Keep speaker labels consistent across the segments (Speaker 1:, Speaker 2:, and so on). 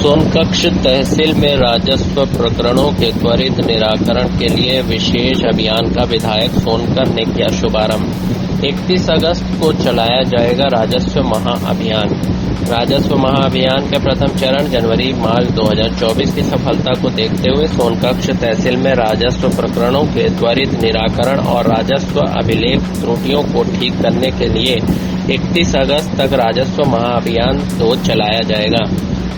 Speaker 1: सोनकच्छ तहसील में राजस्व प्रकरणों के त्वरित निराकरण के लिए विशेष अभियान का विधायक सोनकर ने किया शुभारंभ। 31 अगस्त को चलाया जाएगा राजस्व महाअभियान। राजस्व महाअभियान के प्रथम चरण जनवरी-मार्च 2024 की सफलता को देखते हुए सोनकच्छ तहसील में राजस्व प्रकरणों के त्वरित निराकरण और राजस्व अभिलेख त्रुटियों को ठीक करने के लिए 31 अगस्त तक राजस्व महाअभियान 2 चलाया जाएगा।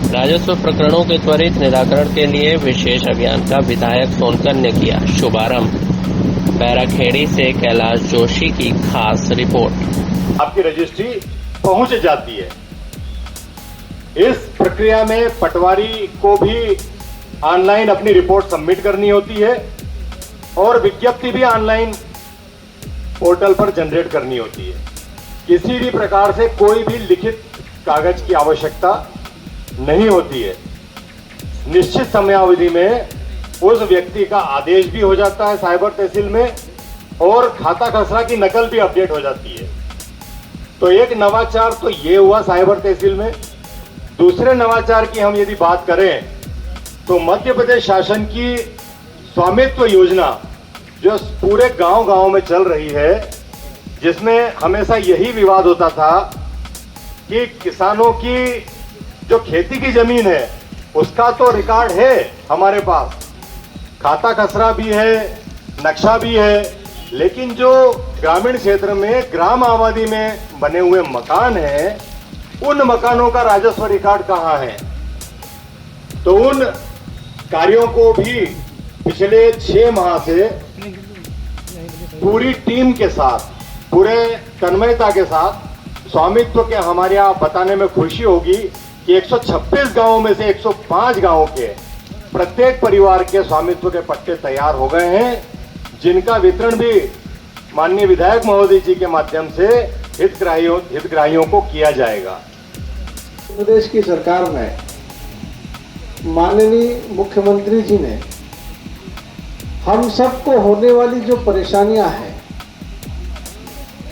Speaker 1: राजस्व प्रकरणों के त्वरित निराकरण के लिए विशेष अभियान का विधायक सोनकर ने किया शुभारंभ। बैराखेड़ी से कैलाश जोशी की खास रिपोर्ट।
Speaker 2: आपकी रजिस्ट्री पहुंच जाती है। इस प्रक्रिया में पटवारी को भी ऑनलाइन अपनी रिपोर्ट सबमिट करनी होती है और विज्ञप्ति भी ऑनलाइन पोर्टल पर जनरेट करनी होती है। किसी भी प्रकार से कोई भी लिखित कागज की आवश्यकता नहीं होती है। निश्चित समयावधि में उस व्यक्ति का आदेश भी हो जाता है साइबर तहसील में और खाता खसरा की नकल भी अपडेट हो जाती है। तो एक नवाचार तो ये हुआ साइबर तहसील में। दूसरे नवाचार की हम यदि बात करें तो मध्य प्रदेश शासन की स्वामित्व योजना जो पूरे गांव-गांव में चल रही है, जिसमें हमेशा यही विवाद होता था कि किसानों की जो खेती की जमीन है उसका तो रिकॉर्ड है हमारे पास, खाता खसरा भी है, नक्शा भी है, लेकिन जो ग्रामीण क्षेत्र में ग्राम आबादी में बने हुए मकान हैं उन मकानों का राजस्व रिकॉर्ड कहां है। तो उन कार्यों को भी पिछले 6 माह से पूरी टीम के साथ, पूरे तन्मयता के साथ स्वामित्व के हमारे यहाँ बताने में खुशी होगी कि 126 गांवों में से 105 गांवों के प्रत्येक परिवार के स्वामित्व के पट्टे तैयार हो गए हैं, जिनका वितरण भी माननीय विधायक महोदय जी के माध्यम से हितग्राहियों को किया जाएगा।
Speaker 3: प्रदेश की सरकार में माननीय मुख्यमंत्री जी ने हम सबको होने वाली जो परेशानियां हैं,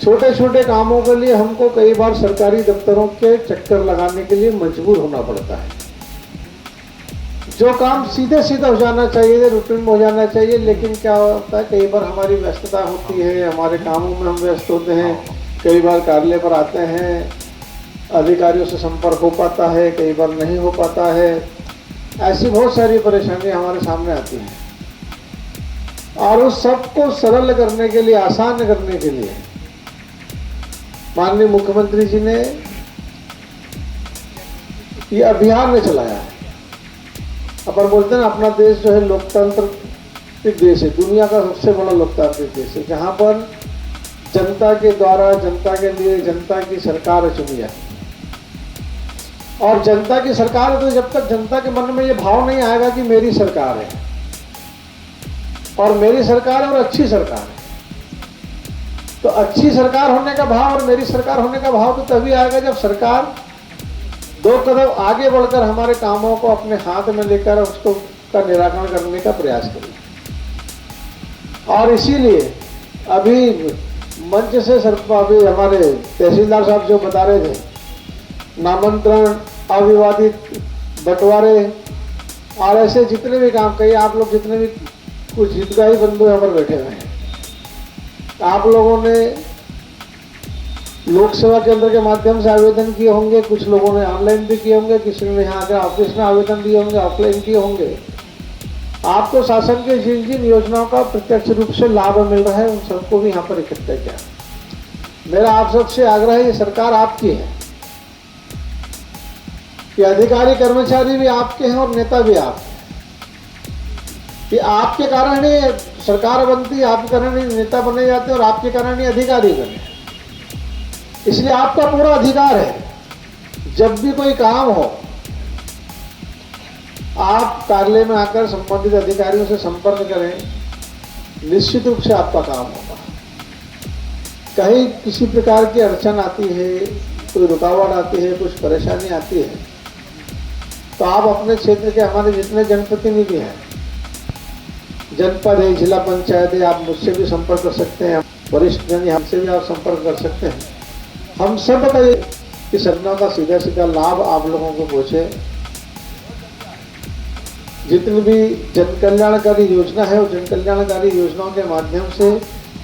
Speaker 3: छोटे छोटे कामों के लिए हमको कई बार सरकारी दफ्तरों के चक्कर लगाने के लिए मजबूर होना पड़ता है। जो काम सीधे सीधा हो जाना चाहिए, रूटीन में हो जाना चाहिए, लेकिन क्या होता है कई बार हमारी व्यस्तता होती है, हमारे कामों में हम व्यस्त होते हैं, कई बार कार्यालय पर आते हैं, अधिकारियों से संपर्क हो पाता है, कई बार नहीं हो पाता है। ऐसी बहुत सारी परेशानियां हमारे सामने आती हैं और उस सबको सरल करने के लिए, आसान करने के लिए माननीय मुख्यमंत्री जी ने ये अभियान में चलाया है। अपन बोलते हैं ना, अपना देश जो है लोकतांत्रिक देश है, दुनिया का सबसे बड़ा लोकतांत्रिक देश है, जहां पर जनता के द्वारा, जनता के लिए, जनता की सरकार चुनी जाती है। और जनता की सरकार है तो जब तक जनता के मन में ये भाव नहीं आएगा कि मेरी सरकार है और मेरी सरकार है और अच्छी सरकार है, तो अच्छी सरकार होने का भाव और मेरी सरकार होने का भाव तो तभी आएगा जब सरकार 2 कदम आगे बढ़कर हमारे कामों को अपने हाथ में लेकर उसको का निराकरण करने का प्रयास करेगी। और इसीलिए अभी मंच से अभी हमारे तहसीलदार साहब जो बता रहे थे, नामांतरण, अविवादित बंटवारे और ऐसे जितने भी काम, कई आप लोग जितने भी कुछ हितग्राही बंधु यहाँ पर बैठे हुए हैं, आप लोगों ने लोक सेवा केंद्र के माध्यम से आवेदन किए होंगे, कुछ लोगों ने ऑनलाइन भी किए होंगे, किसी ने यहाँ आकर ऑफिस में आवेदन दिए होंगे, ऑफलाइन किए होंगे। आपको शासन के जिन जिन योजनाओं का प्रत्यक्ष रूप से लाभ मिल रहा है उन सबको भी यहाँ पर इकट्ठा किया। मेरा आप सबसे आग्रह है, ये सरकार आपकी है, ये अधिकारी कर्मचारी भी आपके हैं और नेता भी आपके हैं। कि आपके कारण ही सरकार बनती है, आपके कारण ही नेता बने जाते हैं और आपके कारण ही अधिकारी बने। इसलिए आपका पूरा अधिकार है, जब भी कोई काम हो आप कार्यालय में आकर संबंधित अधिकारियों से संपर्क करें, निश्चित रूप से आपका काम होगा। कहीं किसी प्रकार की अड़चन आती है, कोई रुकावट आती है, कुछ परेशानी आती है, तो आप अपने क्षेत्र के हमारे जितने जनप्रतिनिधि हैं, जनपद है, जिला पंचायत है, आप मुझसे भी संपर्क कर सकते हैं, वरिष्ठ जन हमसे भी आप संपर्क कर सकते हैं। हम सब का इस योजना का सीधा सीधा लाभ आप लोगों को पहुंचे जितनी भी जन कल्याणकारी योजना है, वो जन कल्याणकारी योजनाओं के माध्यम से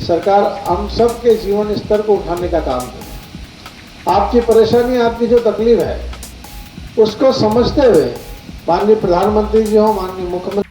Speaker 3: सरकार हम सब के जीवन स्तर को उठाने का काम करे। आपकी परेशानी, आपकी जो तकलीफ है, उसको समझते हुए माननीय प्रधानमंत्री जी हो, माननीय मुख्यमंत्री